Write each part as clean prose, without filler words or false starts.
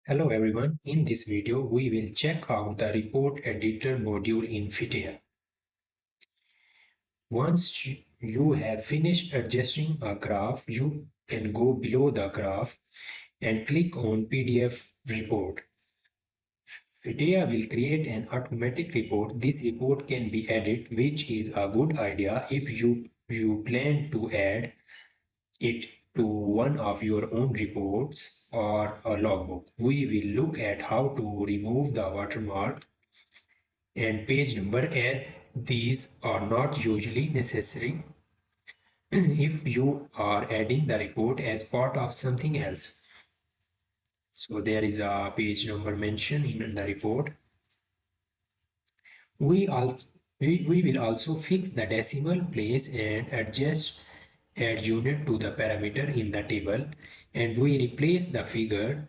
Hello everyone, in this video we will check out the report editor module in Fitteia. Once you have finished adjusting a graph, you can go below the graph and click on PDF report. Fitteia will create an automatic report. This report can be edited, which is a good idea if you plan to add it to one of your own reports or a logbook. We will look at how to remove the watermark and page number, as these are not usually necessary if you are adding the report as part of something else. So there is a page number mentioned in the report. We, also, we will also fix the decimal place and adjust add unit to the parameter in the table, and we replace the figure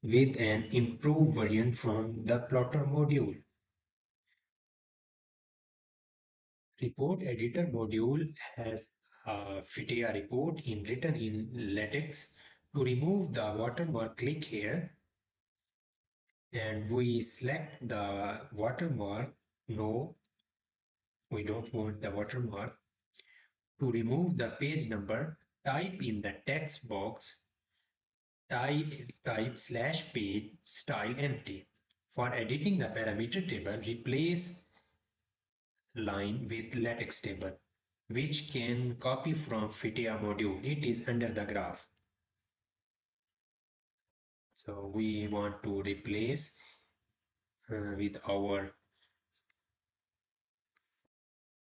with an improved version from the plotter module. Report editor module has a Fitteia report written in LaTeX. To remove the watermark, click here and we select the watermark. No, we don't want the watermark. To remove the page number, type in the text box, type slash page style empty. For editing the parameter table, replace line with LaTeX table, which can copy from Fitteia module. It is under the graph. So we want to replace with our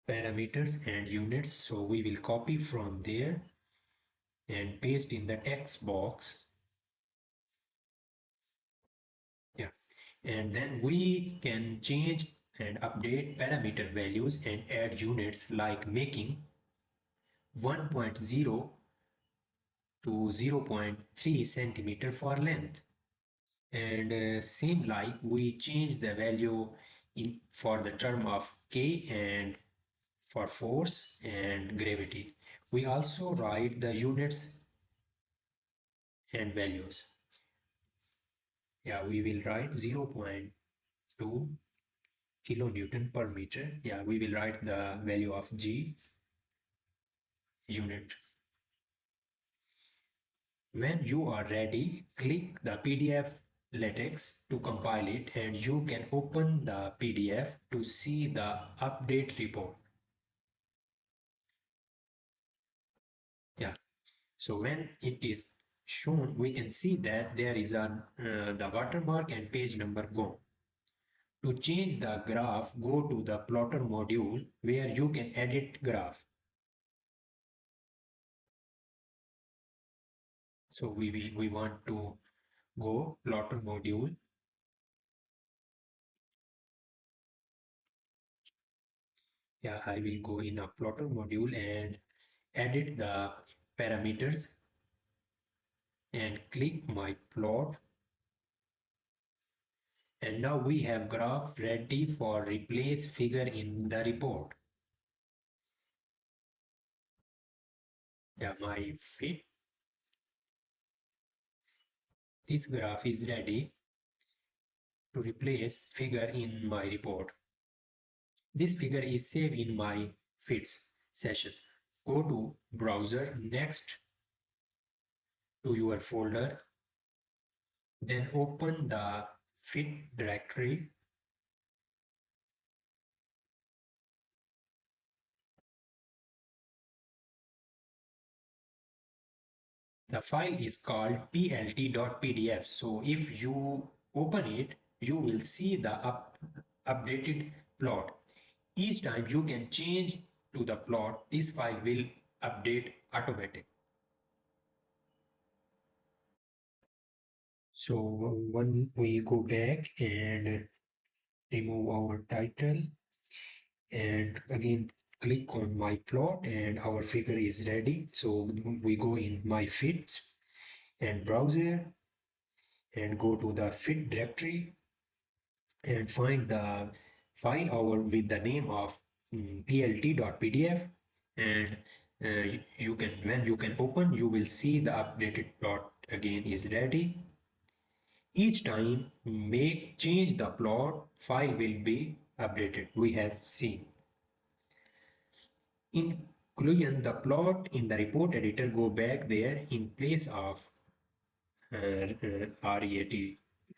parameters and units. So we will copy from there and paste in the text box. Yeah. And then we can change and update parameter values and add units, like making 1.0 to 0.3 centimeter for length. And same like we change the value in for the term of K and for force and gravity. We also write the units and values. Yeah, we will write 0.2 kilonewton per meter. Yeah, we will write the value of G unit. When you are ready, click the PDF LaTeX to compile it, and you can open the PDF to see the update report. Yeah, so when it is shown, we can see that there is the watermark and page number gone. To change the graph, go to the plotter module where you can edit graph. So we want to go plotter module. Yeah, I will go in a plotter module and edit the parameters and click my plot. And now we have graph ready for replace figure in the report. Yeah, my fit. This graph is ready to replace figure in my report. This figure is saved in my fits session. Go to browser, next to your folder, then open the fit directory. The file is called plt.pdf. So if you open it, you will see the updated plot. Each time you can change to the plot, this file will update automatic. So when we go back and remove our title and again click on my plot, and our figure is ready. So we go in my fits and browser and go to the fit directory and find the file over with the name of plt.pdf, and you can, when you can open, you will see the updated plot again is ready. Each time make change the plot, file will be updated. We have seen. In conclusion, the plot in the report editor go back there in place of RET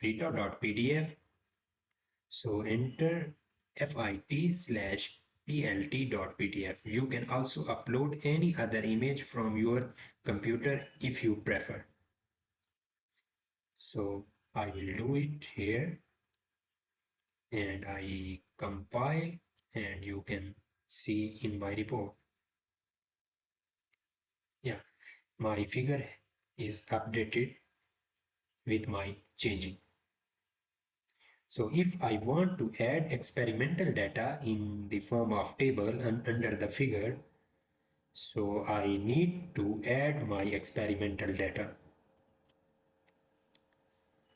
Rita.pdf. So enter fit/plt.pdf. You can also upload any other image from your computer if you prefer. So I will do it here and I compile and you can see in my report. Yeah, my figure is updated with my changing. So if I want to add experimental data in the form of table and under the figure, so I need to add my experimental data.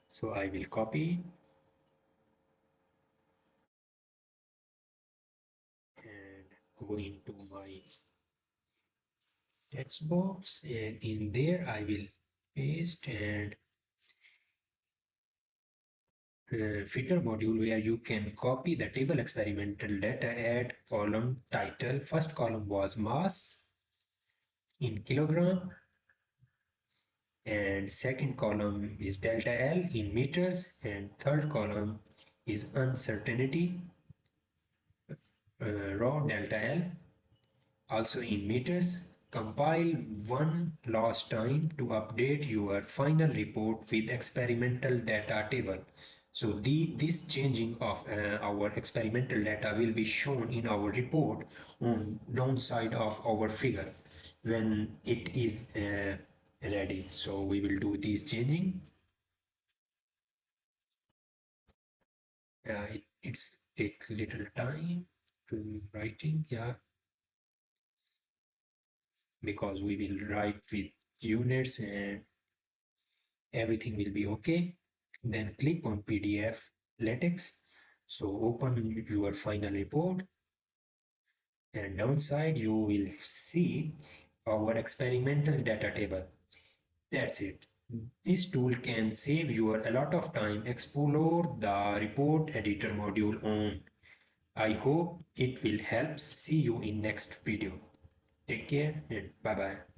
So I will copy and go into my text box and in there I will paste and fitter module where you can copy the table experimental data, add column title. First column was mass in kilogram and second column is delta L in meters and third column is uncertainty raw delta L also in meters. Compile one last time to update your final report with experimental data table. So this changing of our experimental data will be shown in our report on downside of our figure when it is ready. So we will do this changing. It's take little time to writing, yeah, because we will write with units and everything will be okay. Then click on PDF LaTeX. So open your final report and downside you will see our experimental data table. That's it. This tool can save you a lot of time. Explore the report editor module on. I hope it will help. See you in next video. Take care and bye bye.